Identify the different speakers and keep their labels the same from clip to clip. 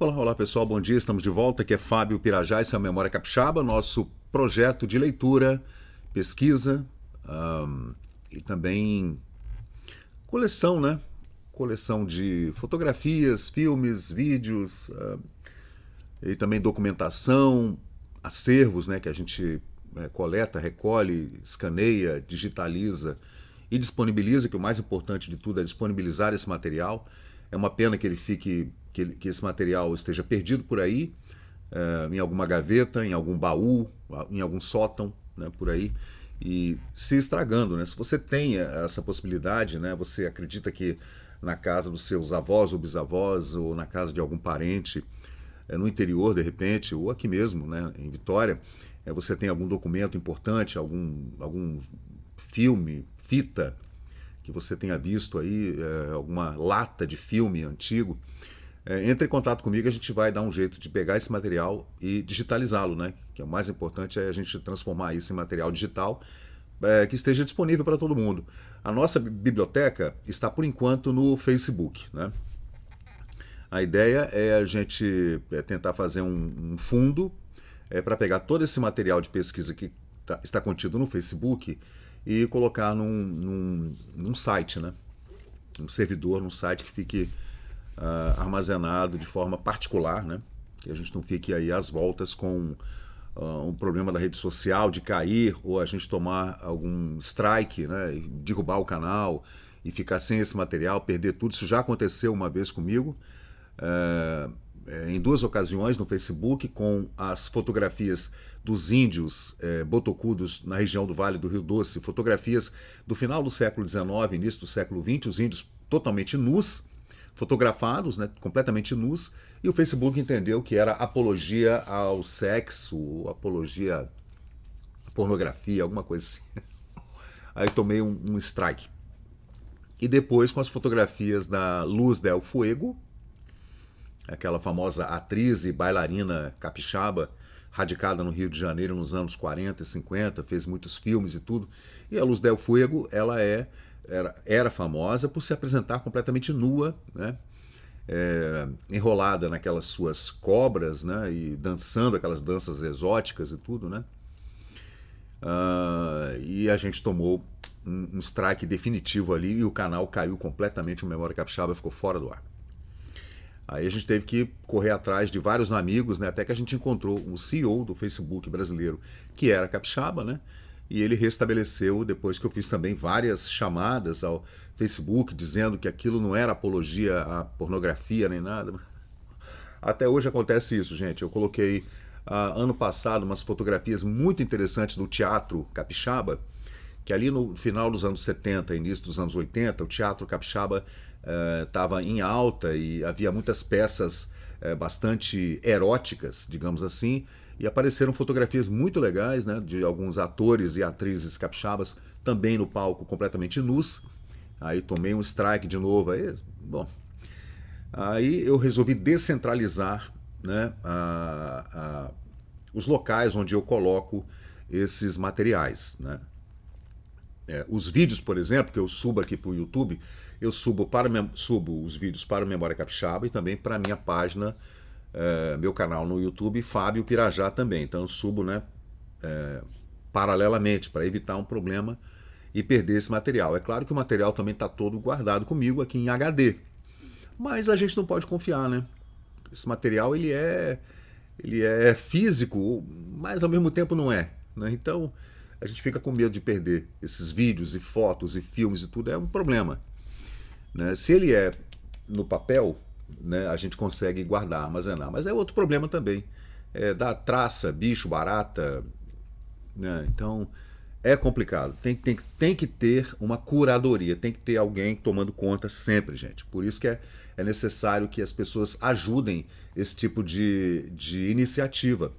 Speaker 1: Olá, olá pessoal, bom dia, estamos de volta. Aqui é Fábio Pirajá, esse é a Memória Capixaba, nosso projeto de leitura, pesquisa e também coleção, né? Coleção de fotografias, filmes, vídeos e também documentação, acervos, né? Que a gente coleta, recolhe, escaneia, digitaliza e disponibiliza, que o mais importante de tudo é disponibilizar esse material. É uma pena que ele fique, que esse material esteja perdido por aí, em alguma gaveta, em algum baú, em algum sótão, né, por aí, e se estragando, né? Se você tem essa possibilidade, né, você acredita que na casa dos seus avós ou bisavós, ou na casa de algum parente, no interior, de repente, ou aqui mesmo, né, em Vitória, você tem algum documento importante, algum filme, fita, que você tenha visto aí, alguma lata de filme antigo, entre em contato comigo, a gente vai dar um jeito de pegar esse material e digitalizá-lo, né? Que é o mais importante é a gente transformar isso em material digital que esteja disponível para todo mundo. A nossa biblioteca está, por enquanto, no Facebook, né? A ideia é a gente tentar fazer um fundo para pegar todo esse material de pesquisa que está contido no Facebook e colocar num site, né? Um servidor, num site que fique armazenado de forma particular, né? Que a gente não fique aí às voltas com um problema da rede social de cair ou a gente tomar algum strike, né? E derrubar o canal e ficar sem esse material, perder tudo. Isso já aconteceu uma vez comigo, em duas ocasiões no Facebook, com as fotografias dos índios botocudos na região do Vale do Rio Doce, fotografias do final do século XIX, início do século XX, os índios totalmente nus, fotografados, né, completamente nus, e o Facebook entendeu que era apologia ao sexo, apologia à pornografia, alguma coisa assim. Aí tomei um strike. E depois com as fotografias da Luz del Fuego, aquela famosa atriz e bailarina capixaba, radicada no Rio de Janeiro nos anos 40 e 50, fez muitos filmes e tudo. E a Luz del Fuego, ela era famosa por se apresentar completamente nua, né? Enrolada naquelas suas cobras, né? E dançando aquelas danças exóticas e tudo, né? E a gente tomou um strike definitivo ali e o canal caiu completamente, o Memória Capixaba ficou fora do ar. Aí a gente teve que correr atrás de vários amigos, né? Até que a gente encontrou um CEO do Facebook brasileiro, que era capixaba, né? E ele restabeleceu, depois que eu fiz também várias chamadas ao Facebook, dizendo que aquilo não era apologia à pornografia nem nada. Até hoje acontece isso, gente. Eu coloquei, ano passado, umas fotografias muito interessantes do teatro capixaba, que ali no final dos anos 70, início dos anos 80, o teatro capixaba estava em alta e havia muitas peças bastante eróticas, digamos assim, e apareceram fotografias muito legais, né, de alguns atores e atrizes capixabas também no palco completamente nus. Aí tomei um strike de novo. Aí eu resolvi descentralizar, né, os locais onde eu coloco esses materiais, né? Os vídeos, por exemplo, que eu subo aqui para o YouTube, eu subo os vídeos para o Memória Capixaba e também para a minha página, meu canal no YouTube, Fábio Pirajá também. Então eu subo, né, paralelamente, para evitar um problema e perder esse material. É claro que o material também está todo guardado comigo aqui em HD, mas a gente não pode confiar, né? Esse material ele é físico, mas ao mesmo tempo não é, né? Então a gente fica com medo de perder esses vídeos e fotos e filmes e tudo, é um problema, né? Se ele é no papel, né, a gente consegue guardar, armazenar, mas é outro problema também, da traça, bicho, barata, né? Então é complicado, tem que ter uma curadoria, tem que ter alguém tomando conta sempre, gente. Por isso que é necessário que as pessoas ajudem esse tipo de iniciativa.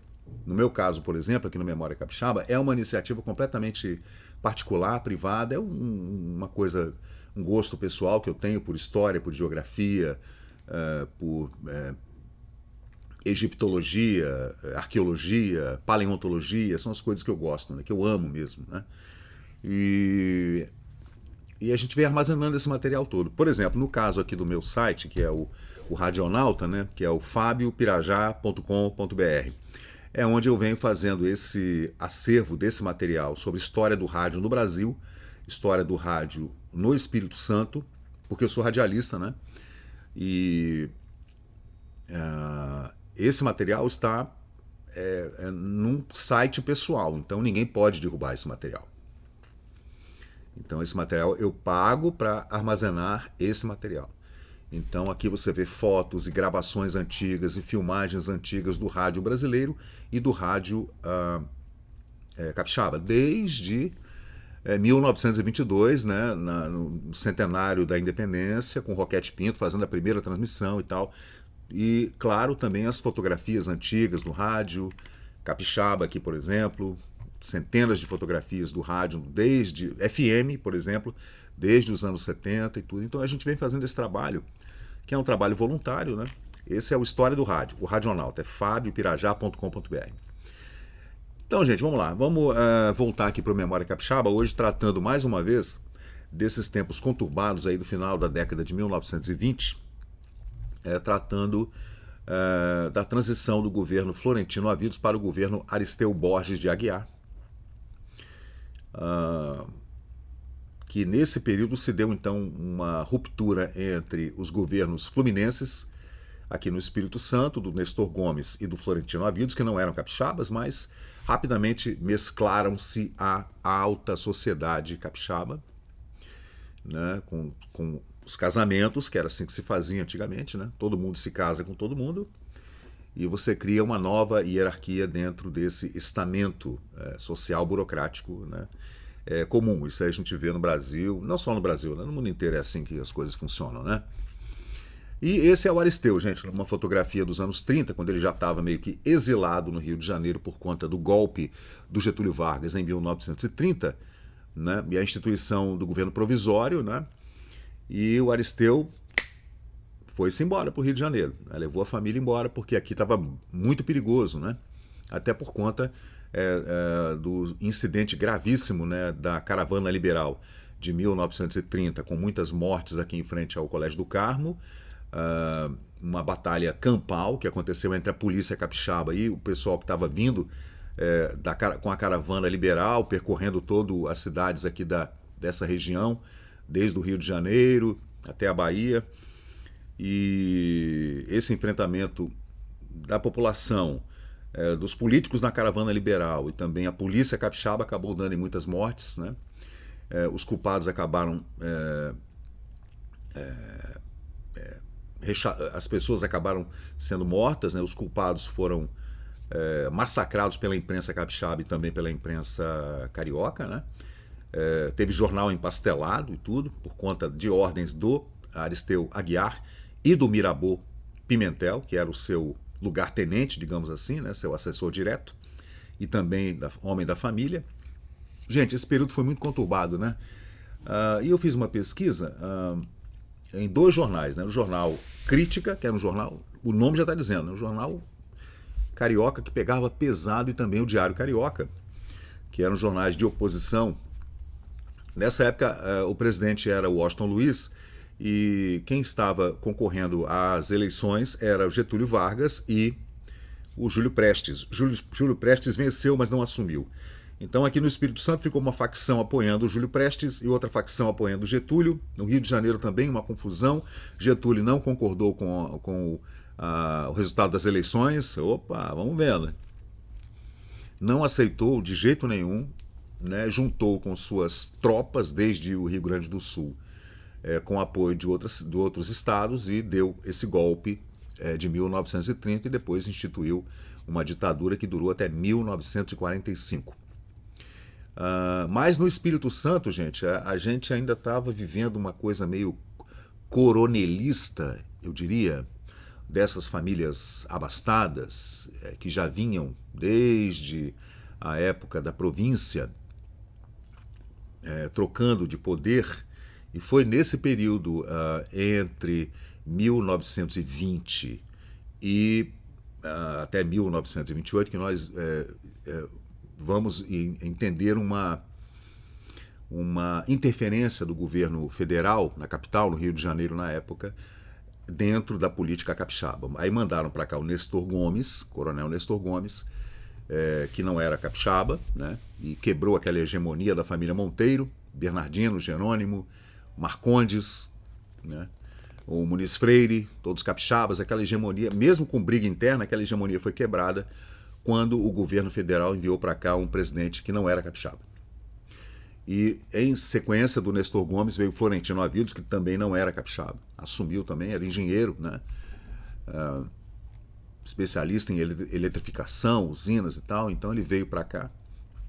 Speaker 1: No meu caso, por exemplo, aqui no Memória Capixaba, é uma iniciativa completamente particular, privada, é uma coisa, um gosto pessoal que eu tenho por história, por geografia, por egiptologia, arqueologia, paleontologia, são as coisas que eu gosto, né, que eu amo mesmo, né? E a gente vem armazenando esse material todo. Por exemplo, no caso aqui do meu site, que é o o radionauta, né, que é o fabiopirajá.com.br. É onde eu venho fazendo esse acervo desse material sobre história do rádio no Brasil, história do rádio no Espírito Santo, porque eu sou radialista, né? E esse material está num site pessoal, então ninguém pode derrubar esse material. Então esse material eu pago para armazenar esse material. Então aqui você vê fotos e gravações antigas e filmagens antigas do rádio brasileiro e do rádio capixaba, desde 1922, né, no centenário da independência, com Roquete Pinto fazendo a primeira transmissão e tal. E, claro, também as fotografias antigas do rádio capixaba aqui, por exemplo, centenas de fotografias do rádio, desde FM, por exemplo, desde os anos 70 e tudo. Então a gente vem fazendo esse trabalho, que é um trabalho voluntário, né? Esse é o História do Rádio, o Radionauta, é fabiopirajá.com.br. Então, gente, vamos lá. Vamos voltar aqui para o Memória Capixaba, hoje tratando mais uma vez desses tempos conturbados aí do final da década de 1920, tratando da transição do governo Florentino Avidos para o governo Aristeu Borges de Aguiar, que nesse período se deu então uma ruptura entre os governos fluminenses, aqui no Espírito Santo, do Nestor Gomes e do Florentino Avidos, que não eram capixabas, mas rapidamente mesclaram-se à alta sociedade capixaba, né, com os casamentos, que era assim que se fazia antigamente, né? Todo mundo se casa com todo mundo, e você cria uma nova hierarquia dentro desse estamento social burocrático, né? Comum. Isso aí a gente vê no Brasil, não só no Brasil, né? No mundo inteiro é assim que as coisas funcionam, né? E esse é o Aristeu, gente, numa fotografia dos anos 30, quando ele já estava meio que exilado no Rio de Janeiro por conta do golpe do Getúlio Vargas em 1930, né? E a instituição do governo provisório, né? E o Aristeu foi-se embora para o Rio de Janeiro, né? Levou a família embora porque aqui estava muito perigoso, né? Até por conta do incidente gravíssimo, né, da Caravana Liberal de 1930, com muitas mortes aqui em frente ao Colégio do Carmo, uma batalha campal que aconteceu entre a polícia capixaba e o pessoal que estava vindo com a Caravana Liberal, percorrendo todas as cidades aqui dessa região, desde o Rio de Janeiro até a Bahia. E esse enfrentamento da população, dos políticos na Caravana Liberal e também a polícia capixaba acabou dando em muitas mortes, né? Os culpados acabaram... as pessoas acabaram sendo mortas, né? Os culpados foram massacrados pela imprensa capixaba e também pela imprensa carioca, né? Teve jornal empastelado e tudo, por conta de ordens do Aristeu Aguiar e do Mirabeau Pimentel, que era o seu lugar-tenente, digamos assim, né? Seu assessor direto, e também homem da família. Gente, esse período foi muito conturbado, né? E eu fiz uma pesquisa em dois jornais, né? O jornal Crítica, que era um jornal, o nome já está dizendo, né? Um jornal carioca que pegava pesado, e também o Diário Carioca, que eram jornais de oposição. Nessa época, o presidente era o Washington Luiz, e quem estava concorrendo às eleições era o Getúlio Vargas e o Júlio Prestes. Júlio Prestes venceu, mas não assumiu. Então aqui no Espírito Santo ficou uma facção apoiando o Júlio Prestes e outra facção apoiando o Getúlio. No Rio de Janeiro também uma confusão. Getúlio não concordou com o resultado das eleições. Opa, vamos vendo. Não aceitou de jeito nenhum, né? Juntou com suas tropas desde o Rio Grande do Sul, com apoio de outros estados, e deu esse golpe de 1930 e depois instituiu uma ditadura que durou até 1945. Mas no Espírito Santo, gente, a gente ainda estava vivendo uma coisa meio coronelista, eu diria, dessas famílias abastadas, que já vinham desde a época da província, trocando de poder. E foi nesse período, entre 1920 e até 1928, que nós vamos entender uma interferência do governo federal na capital, no Rio de Janeiro, na época, dentro da política capixaba. Aí mandaram para cá o Nestor Gomes, Coronel Nestor Gomes, que não era capixaba, né? E quebrou aquela hegemonia da família Monteiro, Bernardino, Jerônimo, Marcondes, né? O Muniz Freire, todos capixabas, aquela hegemonia, mesmo com briga interna, aquela hegemonia foi quebrada quando o governo federal enviou para cá um presidente que não era capixaba. E em sequência do Nestor Gomes veio Florentino Avildos, que também não era capixaba, assumiu também, era engenheiro, né? Especialista em eletrificação, usinas e tal, então ele veio para cá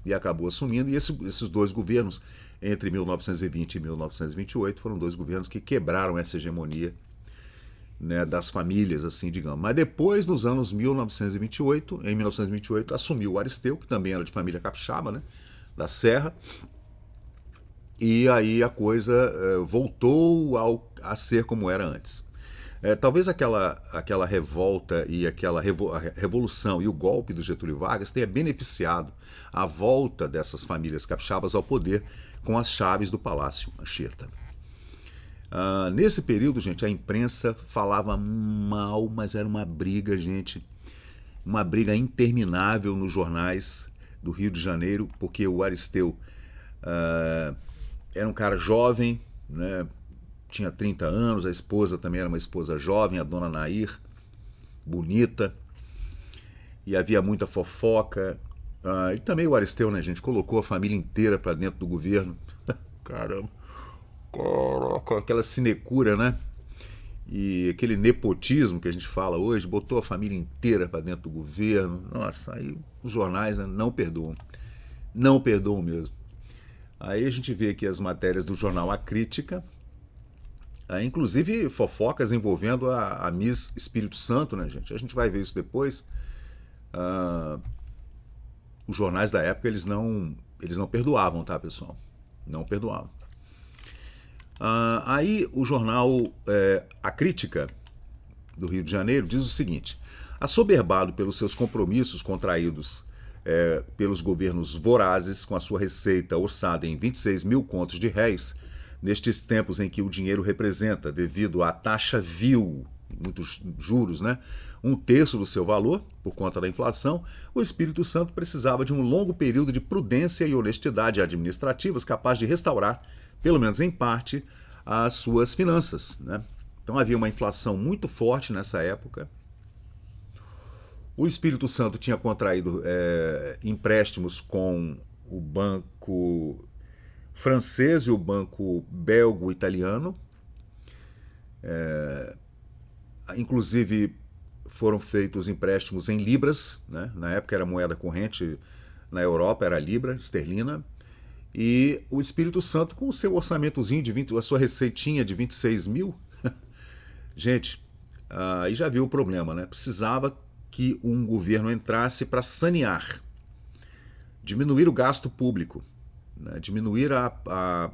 Speaker 1: e acabou assumindo, e esses dois governos, entre 1920 e 1928, foram dois governos que quebraram essa hegemonia, né, das famílias, assim, digamos. Mas depois, nos anos 1928, em 1928, assumiu o Aristeu, que também era de família capixaba, né, da Serra, e aí a coisa voltou a ser como era antes. Talvez aquela revolta e aquela revolução e o golpe do Getúlio Vargas tenha beneficiado a volta dessas famílias capixabas ao poder com as chaves do Palácio Anchieta. Nesse período, gente, a imprensa falava mal, mas era uma briga, gente, uma briga interminável nos jornais do Rio de Janeiro, porque o Aristeu era um cara jovem, né? Tinha 30 anos, a esposa também era uma esposa jovem, a dona Nair, bonita, e havia muita fofoca. E também o Aristeu, né, gente, colocou a família inteira para dentro do governo. Caramba, caraca, aquela sinecura, né? E aquele nepotismo que a gente fala hoje, botou a família inteira para dentro do governo. Nossa, aí os jornais, né, não perdoam. Não perdoam mesmo. Aí a gente vê aqui as matérias do jornal A Crítica, inclusive fofocas envolvendo a Miss Espírito Santo, né, gente? A gente vai ver isso depois. Os jornais da época, eles não perdoavam, tá, pessoal? Não perdoavam. Aí o jornal A Crítica, do Rio de Janeiro, diz o seguinte: assoberbado pelos seus compromissos contraídos pelos governos vorazes, com a sua receita orçada em 26 mil contos de réis, nestes tempos em que o dinheiro representa, devido à taxa vil, muitos juros, né, 1/3 do seu valor, por conta da inflação, o Espírito Santo precisava de um longo período de prudência e honestidade administrativas capaz de restaurar, pelo menos em parte, as suas finanças, né? Então havia uma inflação muito forte nessa época. O Espírito Santo tinha contraído empréstimos com o Banco Francês e o Banco Belgo-Italiano. Inclusive foram feitos empréstimos em libras, né? Na época era moeda corrente, na Europa era libra esterlina. E o Espírito Santo, com o seu orçamentozinho a sua receitinha de 26 mil, gente, aí já viu o problema, né? Precisava que um governo entrasse para sanear, diminuir o gasto público, né? Diminuir a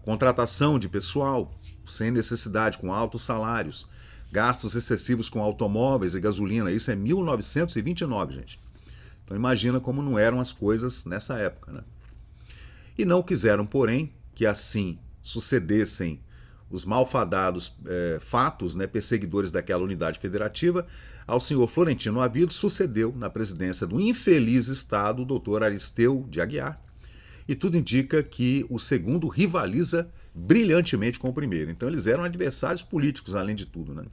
Speaker 1: contratação de pessoal sem necessidade, com altos salários, gastos excessivos com automóveis e gasolina. Isso é 1929, gente. Então imagina como não eram as coisas nessa época, né? E não quiseram, porém, que assim sucedessem os malfadados fatos, né, perseguidores daquela unidade federativa. Ao senhor Florentino Avildos sucedeu na presidência do infeliz Estado o doutor Aristeu de Aguiar. E tudo indica que o segundo rivaliza brilhantemente com o primeiro. Então eles eram adversários políticos, além de tudo, né?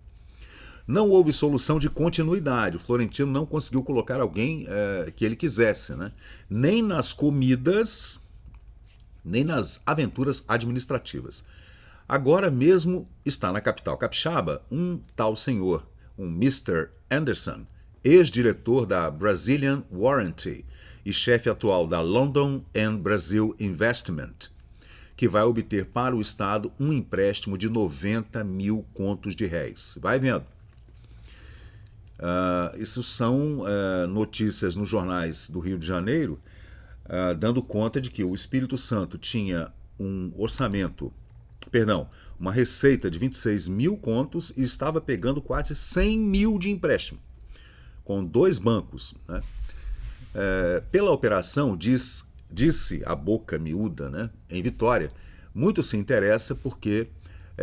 Speaker 1: Não houve solução de continuidade. O Florentino não conseguiu colocar alguém que ele quisesse, né? Nem nas comidas, nem nas aventuras administrativas. Agora mesmo está na capital capixaba um tal senhor, um Mr. Anderson, ex-diretor da Brazilian Warranty e chefe atual da London and Brazil Investment, que vai obter para o Estado um empréstimo de 90 mil contos de réis. Vai vendo. Isso são notícias nos jornais do Rio de Janeiro, dando conta de que o Espírito Santo tinha uma receita de 26 mil contos e estava pegando quase 100 mil de empréstimo, com 2 bancos, né? Pela operação, disse a boca miúda, né, em Vitória, muito se interessa porque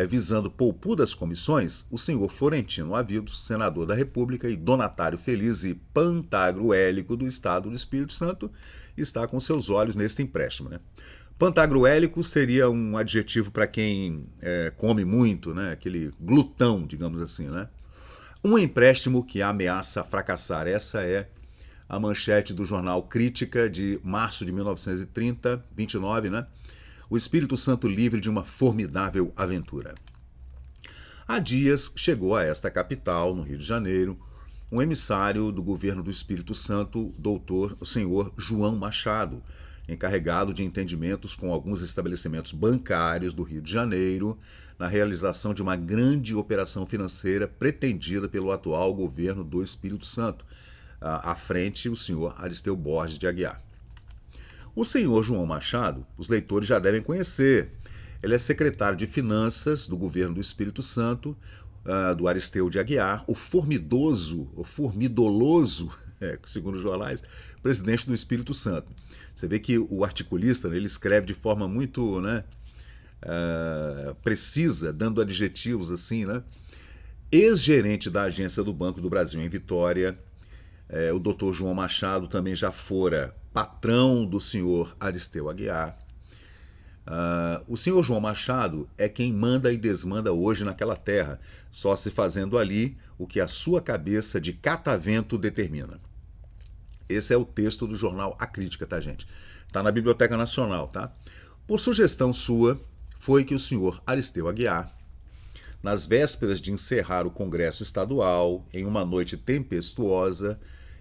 Speaker 1: visando poupudas comissões, o senhor Florentino Avidos, senador da República, e Donatário Feliz e Pantagruélico do Estado do Espírito Santo, está com seus olhos neste empréstimo. Né? Pantagruélico seria um adjetivo para quem come muito, né? Aquele glutão, digamos assim. Né? Um empréstimo que ameaça fracassar. Essa é a manchete do jornal Crítica de março de 1930, 29, né? O Espírito Santo livre de uma formidável aventura. Há dias chegou a esta capital, no Rio de Janeiro, um emissário do governo do Espírito Santo, o senhor João Machado, encarregado de entendimentos com alguns estabelecimentos bancários do Rio de Janeiro, na realização de uma grande operação financeira pretendida pelo atual governo do Espírito Santo. À frente, o senhor Aristeu Borges de Aguiar. O senhor João Machado, os leitores já devem conhecer. Ele é secretário de Finanças do governo do Espírito Santo, do Aristeu de Aguiar, o formidoloso, segundo os jornais, presidente do Espírito Santo. Você vê que o articulista, né, ele escreve de forma muito, né, precisa, dando adjetivos assim, né? Ex-gerente da agência do Banco do Brasil em Vitória, o doutor João Machado também já fora patrão do senhor Aristeu Aguiar. O senhor João Machado é quem manda e desmanda hoje naquela terra, só se fazendo ali o que a sua cabeça de catavento determina. Esse é o texto do jornal A Crítica, tá, gente? Tá na Biblioteca Nacional, tá? Por sugestão sua, foi que o senhor Aristeu Aguiar, nas vésperas de encerrar o Congresso Estadual, em uma noite tempestuosa,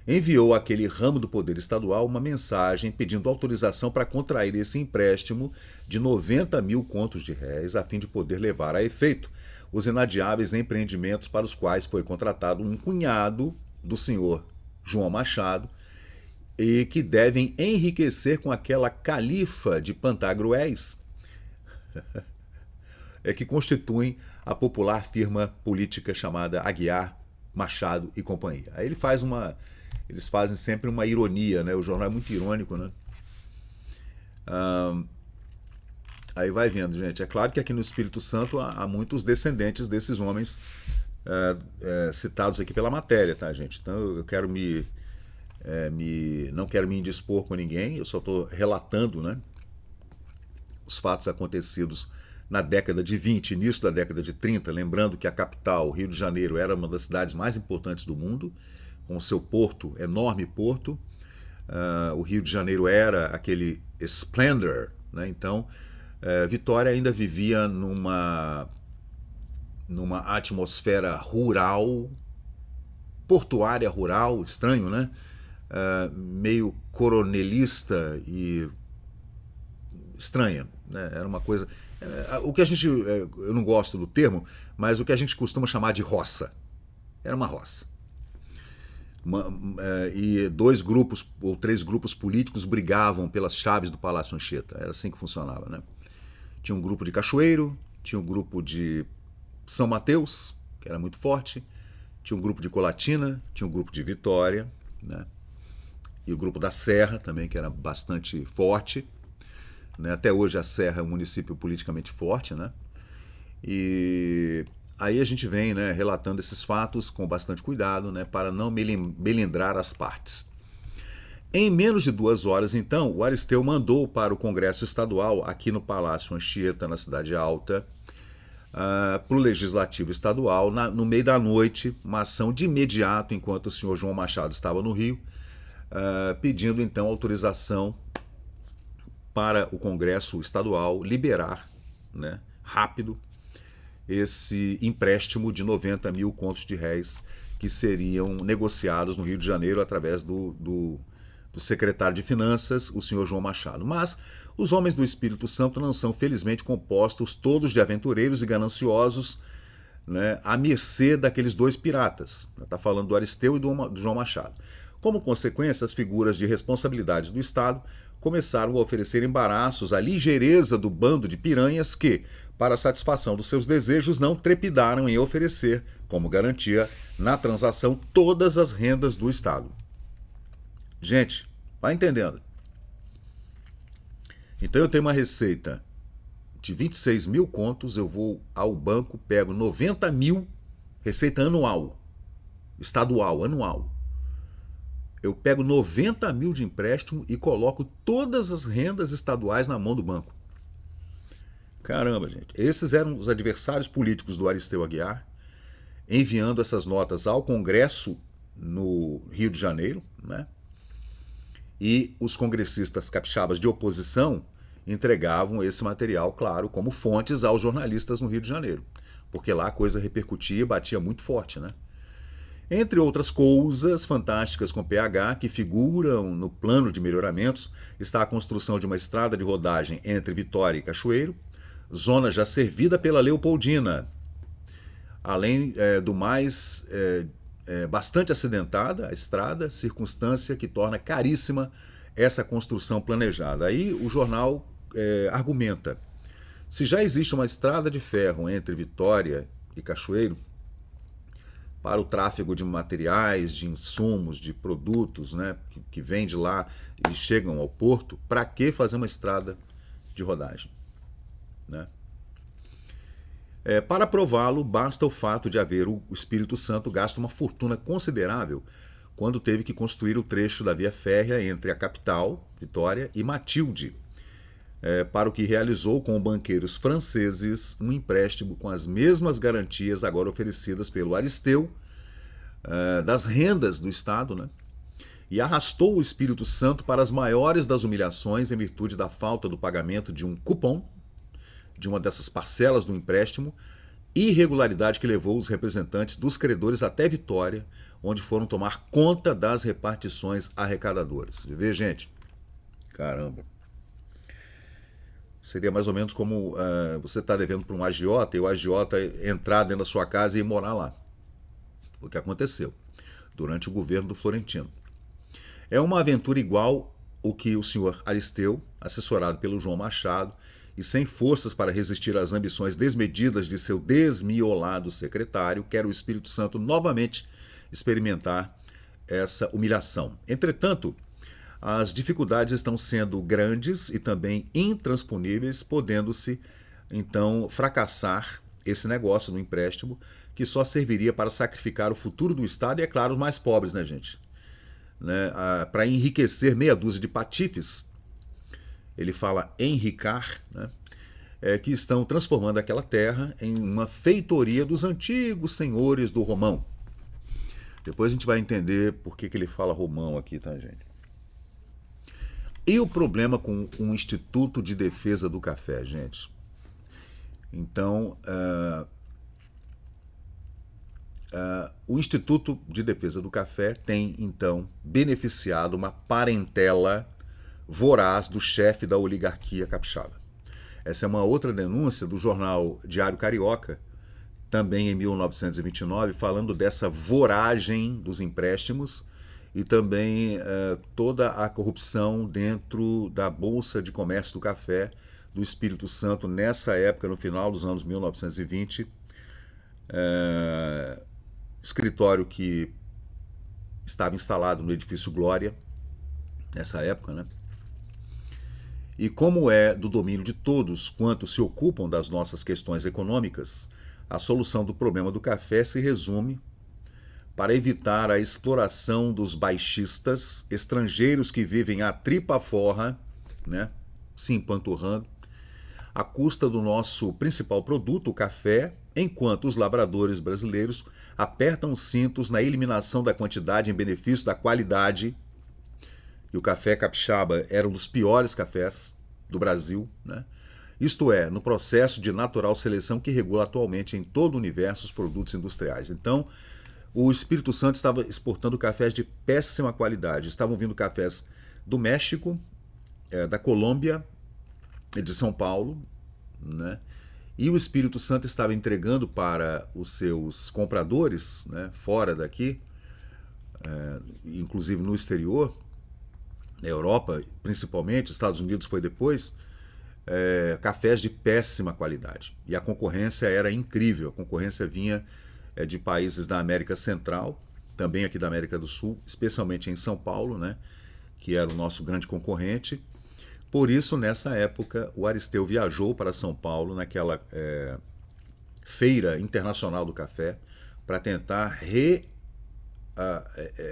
Speaker 1: enviou àquele ramo do Poder Estadual uma mensagem pedindo autorização para contrair esse empréstimo de 90 mil contos de réis, a fim de poder levar a efeito os inadiáveis empreendimentos para os quais foi contratado um cunhado do senhor João Machado, e que devem enriquecer com aquela califa de Pantagruéis que constituem a popular firma política chamada Aguiar, Machado e Companhia. Aí eles fazem sempre uma ironia, né? O jornal é muito irônico, né? Aí vai vendo, gente. É claro que aqui no Espírito Santo há muitos descendentes desses homens citados aqui pela matéria, tá, gente? Então eu quero não quero me indispor com ninguém, eu só estou relatando, né, os fatos acontecidos na década de 20, início da década de 30, lembrando que a capital, Rio de Janeiro, era uma das cidades mais importantes do mundo, com o seu porto, enorme porto. O Rio de Janeiro era aquele splendor, né? Então, Vitória ainda vivia numa atmosfera rural, portuária rural, estranho, né? Meio coronelista e estranha, né? Era uma coisa... o que a gente... eu não gosto do termo, mas o que a gente costuma chamar de roça. Era uma roça. E 2 grupos ou 3 grupos políticos brigavam pelas chaves do Palácio Anchieta. Era assim que funcionava, né? Tinha um grupo de Cachoeiro, tinha um grupo de São Mateus, que era muito forte, tinha um grupo de Colatina, tinha um grupo de Vitória, né? E o grupo da Serra também, que era bastante forte, né? Até hoje a Serra é um município politicamente forte, né? E aí a gente vem, né, relatando esses fatos com bastante cuidado, né, para não melindrar as partes. Em menos de 2 horas, então, o Aristeu mandou para o Congresso Estadual, aqui no Palácio Anchieta, na Cidade Alta, para o Legislativo Estadual, no meio da noite, uma ação de imediato, enquanto o senhor João Machado estava no Rio, pedindo então autorização para o Congresso Estadual liberar, né, rápido, esse empréstimo de 90 mil contos de réis que seriam negociados no Rio de Janeiro através do secretário de Finanças, o senhor João Machado. Mas os homens do Espírito Santo não são, felizmente, compostos todos de aventureiros e gananciosos, né, à mercê daqueles 2 piratas. Está falando do Aristeu e do João Machado. Como consequência, as figuras de responsabilidade do Estado começaram a oferecer embaraços à ligeireza do bando de piranhas que, para a satisfação dos seus desejos, não trepidaram em oferecer, como garantia, na transação, todas as rendas do Estado. Gente, vai entendendo? Então eu tenho uma receita de 26 mil contos, eu vou ao banco, pego 90 mil, receita anual, estadual, anual. Eu pego 90 mil de empréstimo e coloco todas as rendas estaduais na mão do banco. Caramba, gente. Esses eram os adversários políticos do Aristeu Aguiar, enviando essas notas ao Congresso no Rio de Janeiro, né? E os congressistas capixabas de oposição entregavam esse material, claro, como fontes aos jornalistas no Rio de Janeiro, porque lá a coisa repercutia e batia muito forte, né? Entre outras coisas fantásticas com PH que figuram no plano de melhoramentos está a construção de uma estrada de rodagem entre Vitória e Cachoeiro, zona já servida pela Leopoldina. Além do mais, bastante acidentada a estrada, circunstância que torna caríssima essa construção planejada. Aí o jornal argumenta: se já existe uma estrada de ferro entre Vitória e Cachoeiro, para o tráfego de materiais, de insumos, de produtos, né, que vêm de lá e chegam ao porto, para que fazer uma estrada de rodagem? Né? Para prová-lo, basta o fato de haver o Espírito Santo gasto uma fortuna considerável quando teve que construir o trecho da via férrea entre a capital, Vitória, e Matilde, para o que realizou com banqueiros franceses um empréstimo com as mesmas garantias agora oferecidas pelo Aristeu, das rendas do Estado, né? E arrastou o Espírito Santo para as maiores das humilhações em virtude da falta do pagamento de um cupom, de uma dessas parcelas do empréstimo, irregularidade que levou os representantes dos credores até Vitória, onde foram tomar conta das repartições arrecadadoras. Vê, gente? Caramba. Seria mais ou menos como você está devendo para um agiota e o agiota entrar dentro da sua casa e morar lá. O que aconteceu durante o governo do Florentino. É uma aventura igual o que o senhor Aristeu, assessorado pelo João Machado, e sem forças para resistir às ambições desmedidas de seu desmiolado secretário, quer o Espírito Santo novamente experimentar essa humilhação. Entretanto, as dificuldades estão sendo grandes e também intransponíveis, podendo-se, então, fracassar esse negócio do empréstimo, que só serviria para sacrificar o futuro do Estado e, é claro, os mais pobres, né, gente? Né? Para enriquecer meia dúzia de patifes, ele fala enricar, né? Que estão transformando aquela terra em uma feitoria dos antigos senhores do Romão. Depois a gente vai entender por que ele fala Romão aqui, tá, gente? E o problema com o Instituto de Defesa do Café, gente? Então, o Instituto de Defesa do Café tem, então, beneficiado uma parentela voraz do chefe da oligarquia capixaba. Essa é uma outra denúncia do jornal Diário Carioca, também em 1929, falando dessa voragem dos empréstimos e também toda a corrupção dentro da Bolsa de Comércio do Café do Espírito Santo, nessa época, no final dos anos 1920, escritório que estava instalado no edifício Glória, nessa época, né? E como é do domínio de todos quantos se ocupam das nossas questões econômicas, a solução do problema do café se resume para evitar a exploração dos baixistas estrangeiros que vivem a tripa forra, né, se empanturrando, à custa do nosso principal produto, o café, enquanto os lavradores brasileiros apertam os cintos na eliminação da quantidade em benefício da qualidade. E o café capixaba era um dos piores cafés do Brasil, né? Isto é, no processo de natural seleção que regula atualmente em todo o universo os produtos industriais. Então, o Espírito Santo estava exportando cafés de péssima qualidade. Estavam vindo cafés do México, da Colômbia, de São Paulo, né? E o Espírito Santo estava entregando para os seus compradores, né, fora daqui, inclusive no exterior, na Europa, principalmente, Estados Unidos foi depois, cafés de péssima qualidade. E a concorrência era incrível. A concorrência vinha de países da América Central, também aqui da América do Sul, especialmente em São Paulo, né, que era o nosso grande concorrente, Por isso, nessa época, o Aristeu viajou para São Paulo, naquela Feira Internacional do Café, para tentar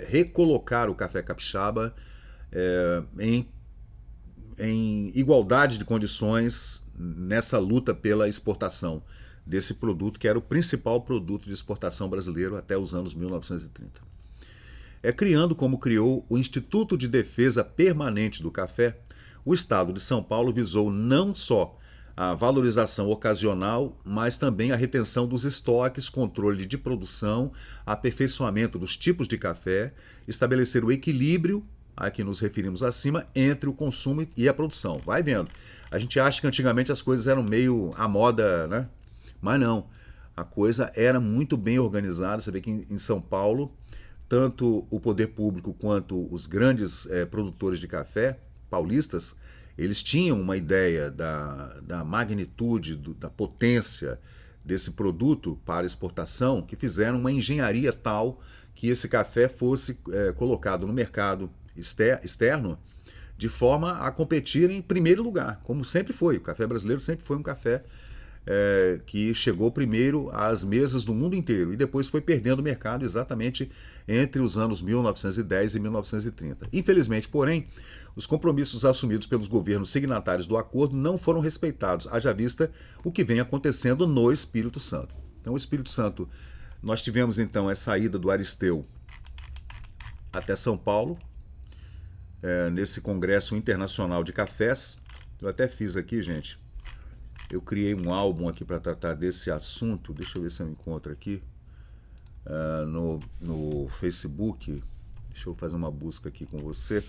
Speaker 1: recolocar o café capixaba em igualdade de condições nessa luta pela exportação desse produto, que era o principal produto de exportação brasileiro até os anos 1930. Criando como criou o Instituto de Defesa Permanente do Café, o Estado de São Paulo visou não só a valorização ocasional, mas também a retenção dos estoques, controle de produção, aperfeiçoamento dos tipos de café, estabelecer o equilíbrio, a que nos referimos acima, entre o consumo e a produção. Vai vendo. A gente acha que antigamente as coisas eram meio à moda, né? Mas não. A coisa era muito bem organizada. Você vê que em São Paulo, tanto o poder público quanto os grandes produtores de café paulistas, eles tinham uma ideia da magnitude, da potência desse produto para exportação, que fizeram uma engenharia tal que esse café fosse colocado no mercado externo de forma a competir em primeiro lugar, como sempre foi. O café brasileiro sempre foi um café que chegou primeiro às mesas do mundo inteiro e depois foi perdendo o mercado exatamente entre os anos 1910 e 1930. Infelizmente, porém, os compromissos assumidos pelos governos signatários do acordo não foram respeitados, haja vista o que vem acontecendo no Espírito Santo. Então, o Espírito Santo, nós tivemos então essa ida do Aristeu até São Paulo, nesse Congresso Internacional de Cafés. Eu até fiz aqui, gente, eu criei um álbum aqui para tratar desse assunto. Deixa eu ver se eu encontro aqui no Facebook. Deixa eu fazer uma busca aqui com você.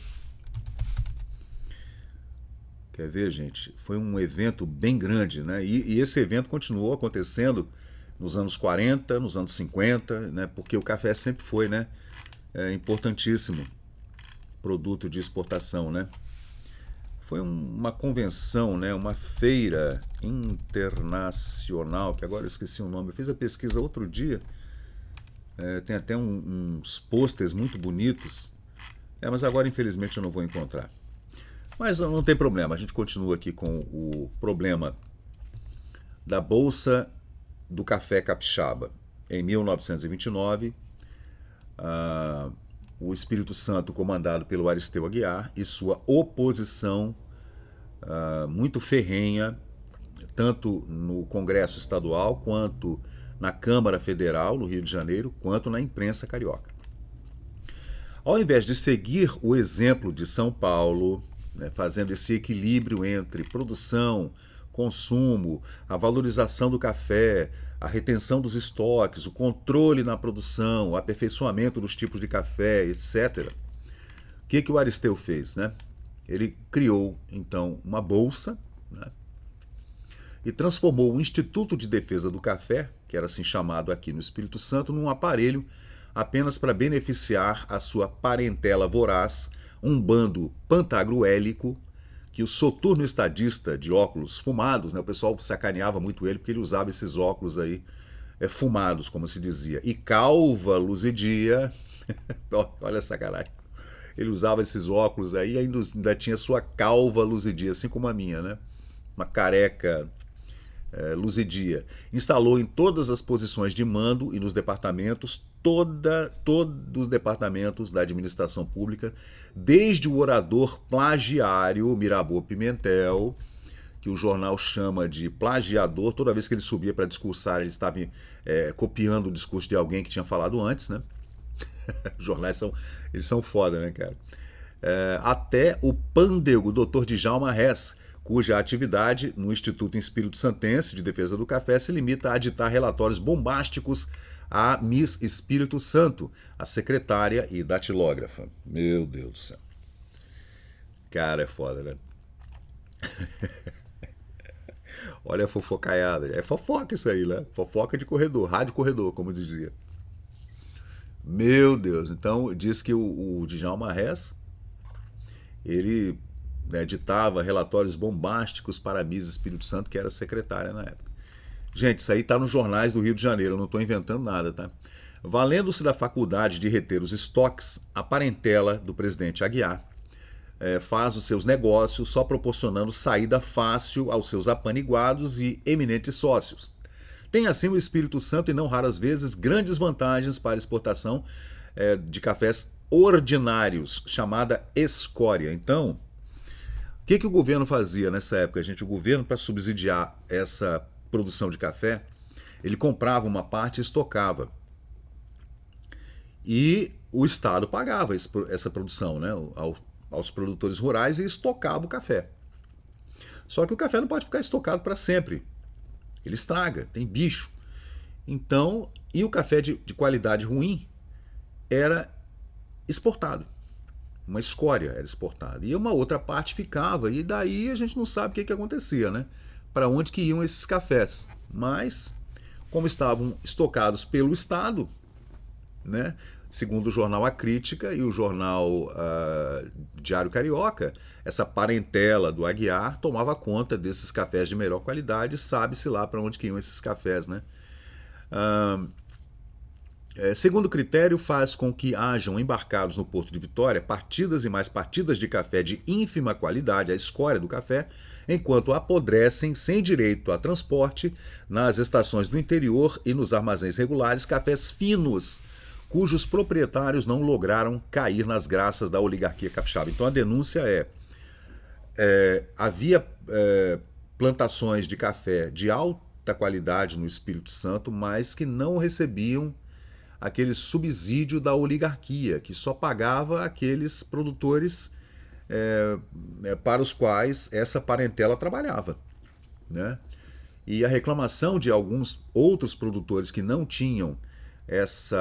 Speaker 1: Quer ver, gente? Foi um evento bem grande, né? E esse evento continuou acontecendo nos anos 40, nos anos 50, né? Porque o café sempre foi, né? Importantíssimo produto de exportação, né? Foi uma convenção, né? Uma feira internacional, que agora eu esqueci o nome. Eu fiz a pesquisa outro dia. Tem até uns pôsteres muito bonitos. Mas agora, infelizmente, eu não vou encontrar. Mas não tem problema. A gente continua aqui com o problema da Bolsa do Café Capixaba. Em 1929, o Espírito Santo, comandado pelo Aristeu Aguiar, e sua oposição muito ferrenha, tanto no Congresso Estadual, quanto na Câmara Federal, no Rio de Janeiro, quanto na imprensa carioca. Ao invés de seguir o exemplo de São Paulo, né, fazendo esse equilíbrio entre produção, consumo, a valorização do café, a retenção dos estoques, o controle na produção, o aperfeiçoamento dos tipos de café, etc. O que o Aristeu fez, né? Ele criou, então, uma bolsa, né, e transformou o Instituto de Defesa do Café, que era assim chamado aqui no Espírito Santo, num aparelho apenas para beneficiar a sua parentela voraz, um bando pantagruélico, que o soturno estadista de óculos fumados, né, o pessoal sacaneava muito ele porque ele usava esses óculos aí fumados, como se dizia, e calva luzidia, olha essa sacanagem, ele usava esses óculos aí e ainda tinha sua calva luzidia, assim como a minha, né, uma careca luzidia. Instalou em todas as posições de mando e nos departamentos, todos os departamentos da administração pública, desde o orador plagiário Mirabeau Pimentel, que o jornal chama de plagiador. Toda vez que ele subia para discursar, ele estava copiando o discurso de alguém que tinha falado antes, né? Os jornais eles são foda, né, cara? Até o pândego Dr. Djalma Hess, cuja atividade no Instituto Espírito Santense de Defesa do Café se limita a ditar relatórios bombásticos a Miss Espírito Santo, a secretária e datilógrafa. Meu Deus do céu. Cara, é foda, né? Olha a fofocaiada. É fofoca isso aí, né? Fofoca de corredor, rádio corredor, como dizia. Meu Deus. Então, diz que o Djalma Hess, ele ditava relatórios bombásticos para a Miss Espírito Santo, que era secretária na época. Gente, isso aí está nos jornais do Rio de Janeiro, eu não estou inventando nada, tá? Valendo-se da faculdade de reter os estoques, a parentela do presidente Aguiar faz os seus negócios só proporcionando saída fácil aos seus apaniguados e eminentes sócios. Tem assim o Espírito Santo e não raras vezes grandes vantagens para a exportação de cafés ordinários, chamada escória. Então, o que o governo fazia nessa época, gente? O governo, para subsidiar essa produção de café, ele comprava uma parte e estocava. E o Estado pagava essa produção, né, aos produtores rurais e estocava o café. Só que o café não pode ficar estocado para sempre. Ele estraga, tem bicho. Então, e o café de qualidade ruim era exportado. Uma escória era exportada. E uma outra parte ficava, e daí a gente não sabe o que acontecia, né? Para onde que iam esses cafés. Mas, como estavam estocados pelo Estado, né? Segundo o jornal A Crítica e o jornal Diário Carioca, essa parentela do Aguiar tomava conta desses cafés de melhor qualidade, sabe-se lá para onde que iam esses cafés, né? Segundo critério, faz com que hajam embarcados no Porto de Vitória partidas e mais partidas de café de ínfima qualidade, a escória do café, enquanto apodrecem sem direito a transporte nas estações do interior e nos armazéns regulares cafés finos, cujos proprietários não lograram cair nas graças da oligarquia capixaba. Então a denúncia havia plantações de café de alta qualidade no Espírito Santo, mas que não recebiam aquele subsídio da oligarquia, que só pagava aqueles produtores para os quais essa parentela trabalhava, né? E a reclamação de alguns outros produtores que não tinham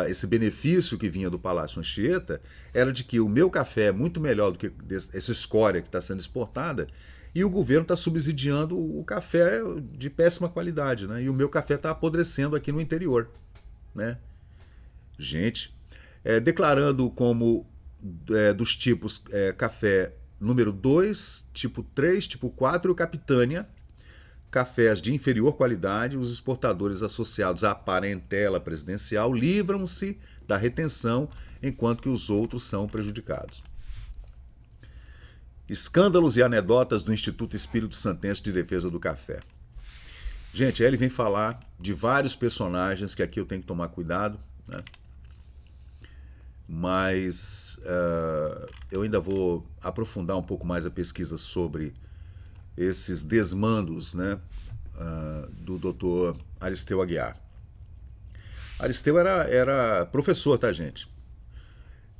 Speaker 1: esse benefício que vinha do Palácio Anchieta era de que o meu café é muito melhor do que essa escória que está sendo exportada e o governo está subsidiando o café de péssima qualidade, né? E o meu café está apodrecendo aqui no interior, né? Gente, declarando como dos tipos café número 2, tipo 3, tipo 4 e o Capitânia, cafés de inferior qualidade, os exportadores associados à parentela presidencial livram-se da retenção, enquanto que os outros são prejudicados. Escândalos e anedotas do Instituto Espírito Santense de Defesa do Café. Gente, ele vem falar de vários personagens que aqui eu tenho que tomar cuidado, né? Mas eu ainda vou aprofundar um pouco mais a pesquisa sobre esses desmandos, né, do Dr. Aristeu Aguiar. Aristeu era professor, tá, gente?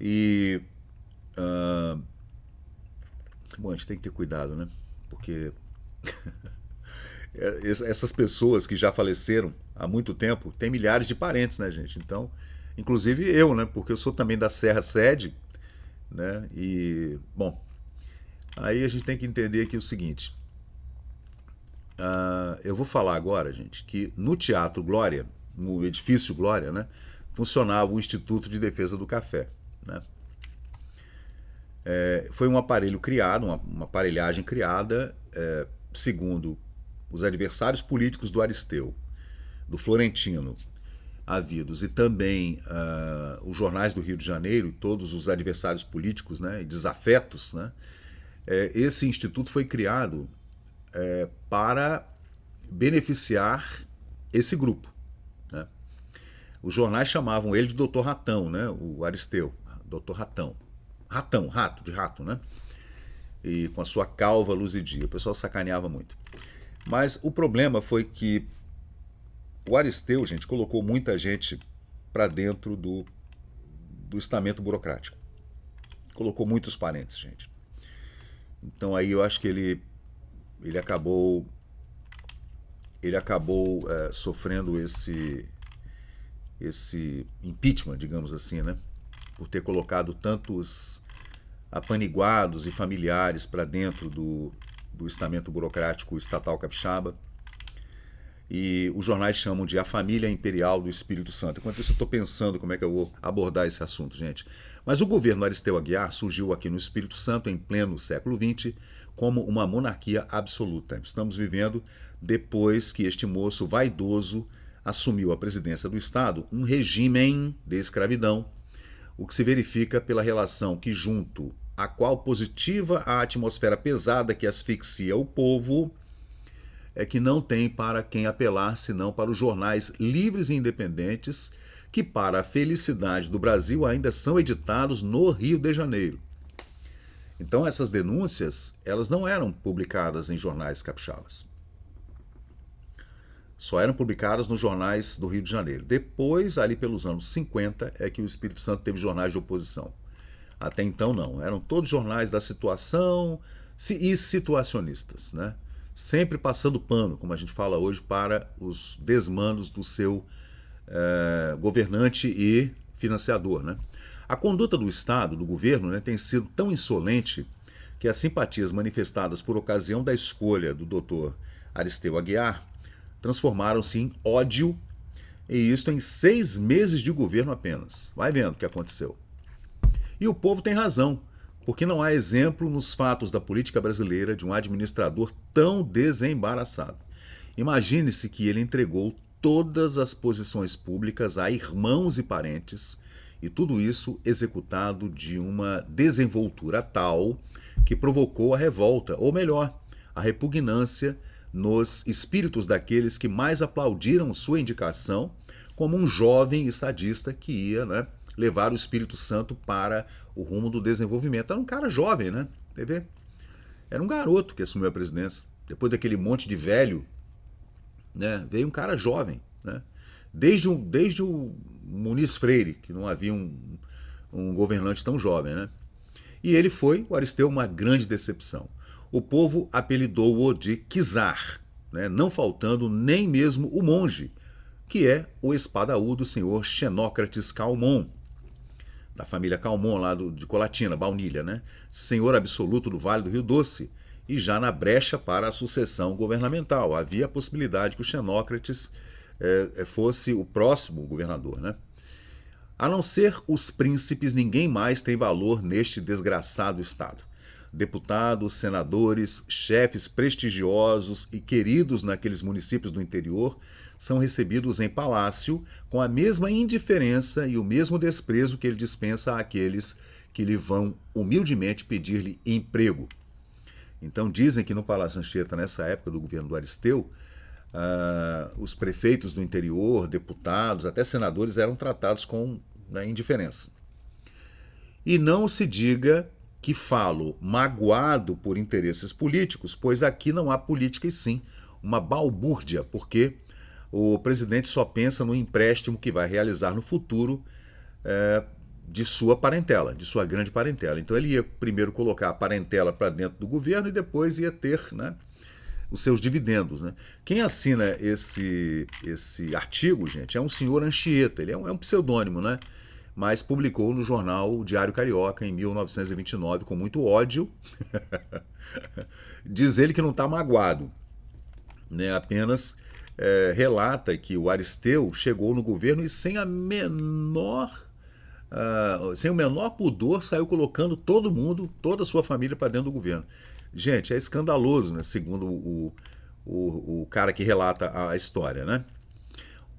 Speaker 1: E bom, a gente tem que ter cuidado, né? Porque essas pessoas que já faleceram há muito tempo têm milhares de parentes, né, gente? Então, inclusive eu, né? Porque eu sou também da Serra Sede, né? E, bom, aí a gente tem que entender aqui o seguinte. Eu vou falar agora, gente, que no Teatro Glória, no edifício Glória, né, funcionava o Instituto de Defesa do Café, né? Foi um aparelho criado, uma aparelhagem criada, segundo os adversários políticos do Aristeu, do Florentino, havidos, e também os jornais do Rio de Janeiro, todos os adversários políticos, né, e desafetos, né, esse instituto foi criado para beneficiar esse grupo, né? Os jornais chamavam ele de Doutor Ratão, né, o Aristeu, Doutor Ratão. Ratão, rato, de rato, né? E com a sua calva luzidia. O pessoal sacaneava muito. Mas o problema foi que o Aristeu, gente, colocou muita gente para dentro do estamento burocrático. Colocou muitos parentes, gente. Então aí eu acho que ele acabou sofrendo esse impeachment, digamos assim, né? Por ter colocado tantos apaniguados e familiares para dentro do estamento burocrático estatal capixaba. E os jornais chamam de a família imperial do Espírito Santo. Enquanto isso, eu estou pensando como é que eu vou abordar esse assunto, gente. Mas o governo Aristeu Aguiar surgiu aqui no Espírito Santo em pleno século XX como uma monarquia absoluta. Estamos vivendo, depois que este moço vaidoso assumiu a presidência do Estado, um regime de escravidão, o que se verifica pela relação que, junto a qual positiva a atmosfera pesada que asfixia o povo, é que não tem para quem apelar senão para os jornais livres e independentes que, para a felicidade do Brasil, ainda são editados no Rio de Janeiro. Então essas denúncias, elas não eram publicadas em jornais capixabas. Só eram publicadas nos jornais do Rio de Janeiro. Depois, ali pelos anos 50, é que o Espírito Santo teve jornais de oposição. Até então não, eram todos jornais da situação e situacionistas, né? Sempre passando pano, como a gente fala hoje, para os desmandos do seu governante e financiador, né? A conduta do Estado, do governo, né, tem sido tão insolente que as simpatias manifestadas por ocasião da escolha do Dr. Aristeu Aguiar transformaram-se em ódio, e isto em 6 meses de governo apenas. Vai vendo o que aconteceu. E o povo tem razão, porque não há exemplo nos fatos da política brasileira de um administrador tão desembaraçado. Imagine-se que ele entregou todas as posições públicas a irmãos e parentes, e tudo isso executado de uma desenvoltura tal que provocou a revolta, ou melhor, a repugnância nos espíritos daqueles que mais aplaudiram sua indicação como um jovem estadista que ia, né, levar o Espírito Santo para o rumo do desenvolvimento. Era um cara jovem, né? Era um garoto que assumiu a presidência. Depois daquele monte de velho, né, veio um cara jovem, né? Desde o Muniz Freire, que não havia um governante tão jovem, né? E ele foi, o Aristeu, uma grande decepção. O povo apelidou-o de Czar, né, não faltando nem mesmo o monge, que é o espadaúdo senhor Xenócrates Calmon, da família Calmon, lá de Colatina, Baunilha, né? Senhor absoluto do Vale do Rio Doce, e já na brecha para a sucessão governamental. Havia a possibilidade que o Xenócrates fosse o próximo governador, né? A não ser os príncipes, ninguém mais tem valor neste desgraçado estado. Deputados, senadores, chefes prestigiosos e queridos naqueles municípios do interior são recebidos em palácio com a mesma indiferença e o mesmo desprezo que ele dispensa àqueles que lhe vão humildemente pedir-lhe emprego. Então dizem que no Palácio Anchieta, nessa época do governo do Aristeu, os prefeitos do interior, deputados, até senadores eram tratados com indiferença. E não se diga que falo magoado por interesses políticos, pois aqui não há política e sim uma balbúrdia, porque o presidente só pensa no empréstimo que vai realizar no futuro de sua parentela, de sua grande parentela. Então ele ia primeiro colocar a parentela para dentro do governo e depois ia ter, né, os seus dividendos, né? Quem assina esse artigo, gente, é um senhor Anchieta, ele é um pseudônimo, né? Mas publicou no jornal Diário Carioca em 1929 com muito ódio. Diz ele que não está magoado, né? Apenas relata que o Aristeu chegou no governo e sem o menor pudor saiu colocando todo mundo, toda a sua família para dentro do governo. Gente, é escandaloso, né? Segundo o cara que relata a história, né?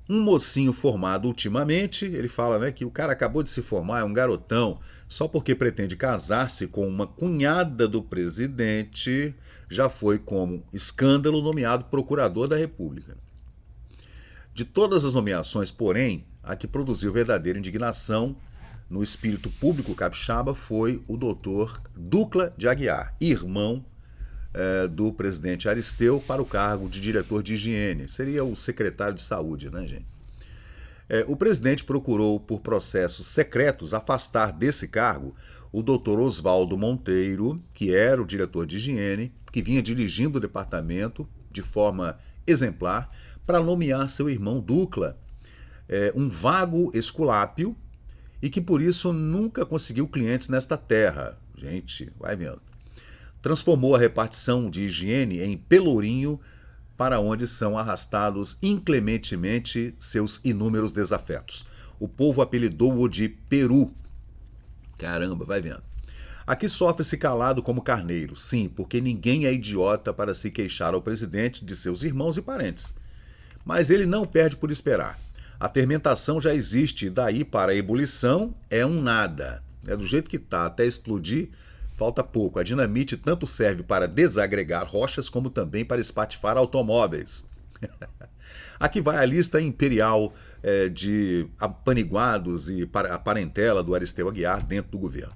Speaker 1: Um mocinho formado ultimamente, ele fala, né, que o cara acabou de se formar, é um garotão, só porque pretende casar-se com uma cunhada do presidente, já foi como escândalo nomeado procurador da República. De todas as nomeações, porém, a que produziu verdadeira indignação no espírito público capixaba foi o doutor Ducla de Aguiar, irmão do presidente Aristeu, para o cargo de diretor de higiene. Seria o secretário de saúde, né, gente? O presidente procurou, por processos secretos, afastar desse cargo o doutor Oswaldo Monteiro, que era o diretor de higiene, que vinha dirigindo o departamento de forma exemplar, para nomear seu irmão Ducla, um vago esculápio, e que por isso nunca conseguiu clientes nesta terra. Gente, vai vendo. Transformou a repartição de higiene em pelourinho, para onde são arrastados inclementemente seus inúmeros desafetos. O povo apelidou-o de Peru. Caramba, vai vendo. Aqui sofre-se calado como carneiro, sim, porque ninguém é idiota para se queixar ao presidente de seus irmãos e parentes. Mas ele não perde por esperar. A fermentação já existe e daí para a ebulição é um nada. Do jeito que está, até explodir, falta pouco. A dinamite tanto serve para desagregar rochas como também para espatifar automóveis. Aqui vai a lista imperial de apaniguados e a parentela do Aristeu Aguiar dentro do governo.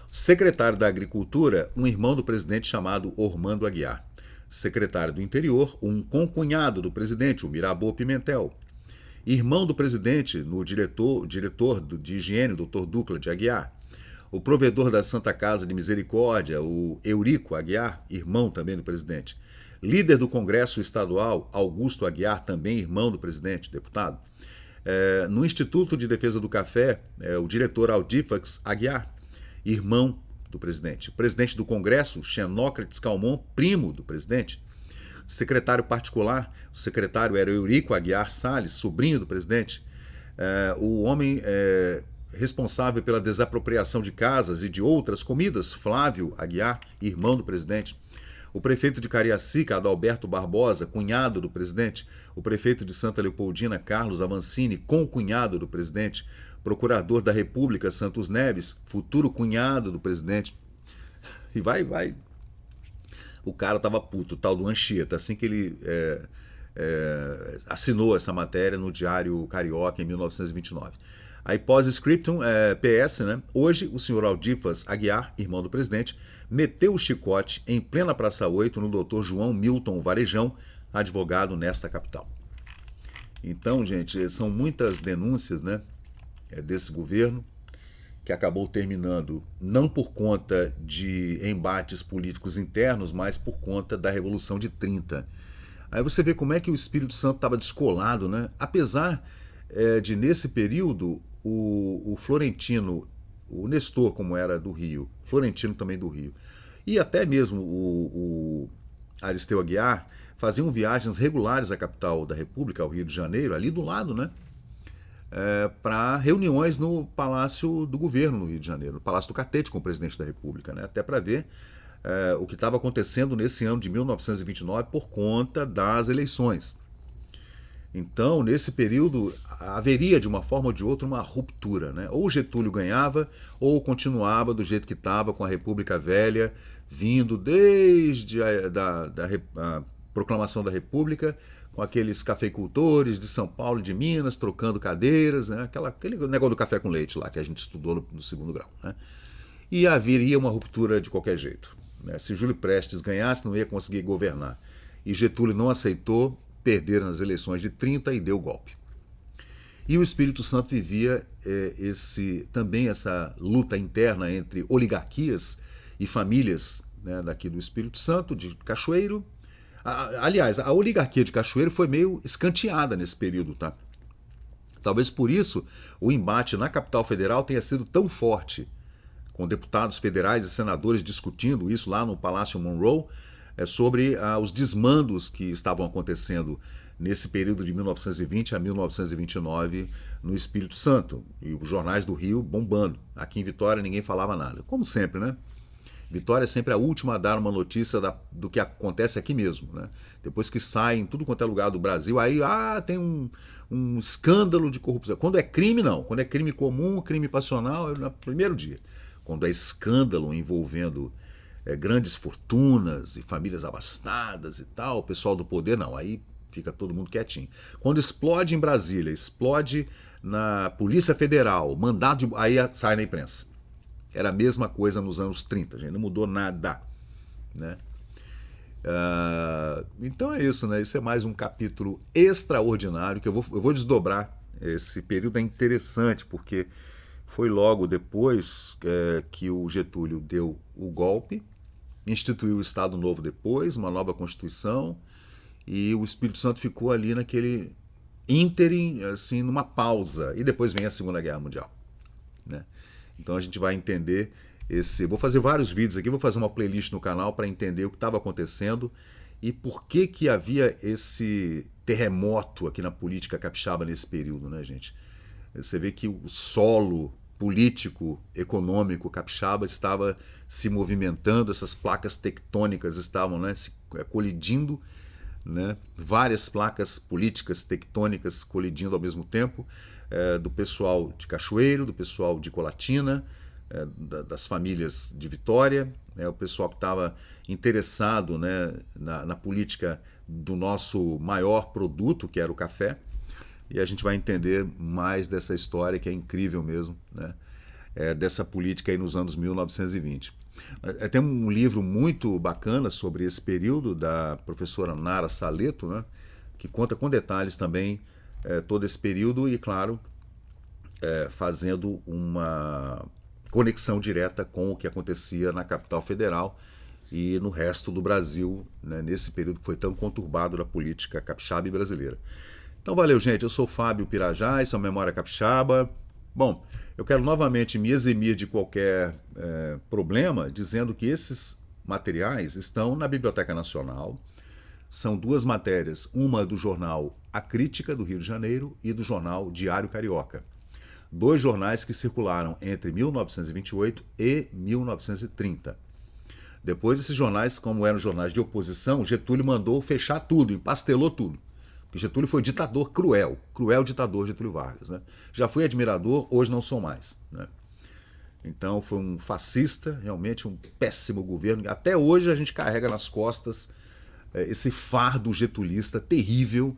Speaker 1: Secretário da Agricultura, um irmão do presidente chamado Ormando Aguiar. Secretário do Interior, um concunhado do presidente, o Mirabeau Pimentel. Irmão do presidente, no diretor de higiene, Dr. Ducla de Aguiar. O provedor da Santa Casa de Misericórdia, o Eurico Aguiar, irmão também do presidente. Líder do Congresso Estadual, Augusto Aguiar, também irmão do presidente, deputado. No Instituto de Defesa do Café, o diretor Aldifax Aguiar, irmão do presidente. Presidente do Congresso, Xenócrates Calmon, primo do presidente. Secretário particular, o secretário era Eurico Aguiar Salles, sobrinho do presidente. O homem responsável pela desapropriação de casas e de outras comidas, Flávio Aguiar, irmão do presidente. O prefeito de Cariacica, Adalberto Barbosa, cunhado do presidente. O prefeito de Santa Leopoldina, Carlos Avancini, concunhado do presidente. Procurador da República, Santos Neves, futuro cunhado do presidente. E vai. O cara tava puto, o tal do Anchieta, assim que ele assinou essa matéria no Diário Carioca em 1929. Aí pós-scriptum, PS, né? Hoje o senhor Aldifas Aguiar, irmão do presidente, meteu o chicote em plena Praça 8 no doutor João Milton Varejão, advogado nesta capital. Então, gente, são muitas denúncias, né, desse governo, que acabou terminando não por conta de embates políticos internos, mas por conta da Revolução de 30. Aí você vê como é que o Espírito Santo estava descolado, né? Apesar de, nesse período, o Florentino, o Nestor, como era do Rio, Florentino também do Rio, e até mesmo o Aristeu Aguiar, faziam viagens regulares à capital da República, ao Rio de Janeiro, ali do lado, né? Para reuniões no Palácio do Governo no Rio de Janeiro, no Palácio do Catete com o presidente da República, né? Até para ver o que estava acontecendo nesse ano de 1929 por conta das eleições. Então, nesse período, haveria de uma forma ou de outra uma ruptura, né? Ou Getúlio ganhava, ou continuava do jeito que estava, com a República Velha, vindo desde a proclamação da República, com aqueles cafeicultores de São Paulo e de Minas, trocando cadeiras, né? Aquele negócio do café com leite lá, que a gente estudou no segundo grau, né? E haveria uma ruptura de qualquer jeito, né? Se Júlio Prestes ganhasse, não ia conseguir governar. E Getúlio não aceitou, perderam nas eleições de 30 e deu golpe. E o Espírito Santo vivia também essa luta interna entre oligarquias e famílias, né, daqui do Espírito Santo, de Cachoeiro. Aliás, a oligarquia de Cachoeiro foi meio escanteada nesse período, tá? Talvez por isso o embate na capital federal tenha sido tão forte, com deputados federais e senadores discutindo isso lá no Palácio Monroe, sobre os desmandos que estavam acontecendo nesse período de 1920 a 1929 no Espírito Santo. E os jornais do Rio bombando. Aqui em Vitória ninguém falava nada. Como sempre, né? Vitória é sempre a última a dar uma notícia do que acontece aqui mesmo, né? Depois que sai em tudo quanto é lugar do Brasil, aí tem um escândalo de corrupção. Quando é crime, não. Quando é crime comum, crime passional, é no primeiro dia. Quando é escândalo envolvendo grandes fortunas e famílias abastadas e tal, o pessoal do poder, não. Aí fica todo mundo quietinho. Quando explode em Brasília, explode na Polícia Federal, aí sai na imprensa. Era a mesma coisa nos anos 30, gente, não mudou nada, né? Então é isso, né? Esse é mais um capítulo extraordinário que eu vou desdobrar. Esse período é interessante porque foi logo depois que o Getúlio deu o golpe, instituiu o Estado Novo depois, uma nova Constituição, e o Espírito Santo ficou ali naquele ínterim, assim, numa pausa, e depois vem a Segunda Guerra Mundial, né? Então a gente vai entender vou fazer vários vídeos aqui, vou fazer uma playlist no canal para entender o que estava acontecendo e por que havia esse terremoto aqui na política capixaba nesse período, né, gente? Você vê que o solo político, econômico capixaba estava se movimentando, essas placas tectônicas estavam, né, se colidindo, né? Várias placas políticas tectônicas colidindo ao mesmo tempo, do pessoal de Cachoeiro, do pessoal de Colatina, das famílias de Vitória, o pessoal que estava interessado, né, na política do nosso maior produto, que era o café. E a gente vai entender mais dessa história, que é incrível mesmo, né, dessa política aí nos anos 1920. Tem um livro muito bacana sobre esse período, da professora Nara Saleto, né, que conta com detalhes também todo esse período e, claro, fazendo uma conexão direta com o que acontecia na capital federal e no resto do Brasil, né, nesse período que foi tão conturbado da política capixaba e brasileira. Então valeu, gente. Eu sou Fábio Pirajá, isso é Memória Capixaba. Bom, eu quero novamente me eximir de qualquer problema, dizendo que esses materiais estão na Biblioteca Nacional. São 2 matérias, uma do jornal A Crítica, do Rio de Janeiro, e do jornal Diário Carioca. 2 jornais que circularam entre 1928 e 1930. Depois, esses jornais, como eram jornais de oposição, Getúlio mandou fechar tudo, empastelou tudo. Porque Getúlio foi ditador cruel ditador Getúlio Vargas, né? Já fui admirador, hoje não sou mais, né? Então foi um fascista, realmente um péssimo governo. Até hoje a gente carrega nas costas esse fardo getulista terrível,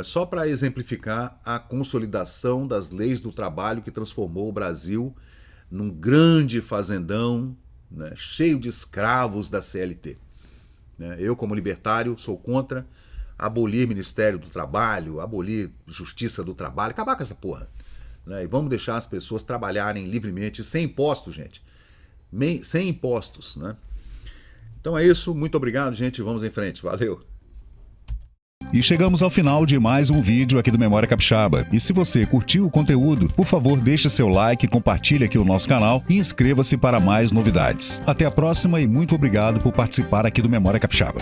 Speaker 1: só para exemplificar a consolidação das leis do trabalho que transformou o Brasil num grande fazendão, né, cheio de escravos da CLT. Eu, como libertário, sou contra abolir Ministério do Trabalho, abolir Justiça do Trabalho, acabar com essa porra. Né? E vamos deixar as pessoas trabalharem livremente, sem impostos, gente. Sem impostos, né? Então é isso, muito obrigado, gente. Vamos em frente, valeu.
Speaker 2: E chegamos ao final de mais um vídeo aqui do Memória Capixaba. E se você curtiu o conteúdo, por favor, deixe seu like, compartilhe aqui o nosso canal e inscreva-se para mais novidades. Até a próxima e muito obrigado por participar aqui do Memória Capixaba.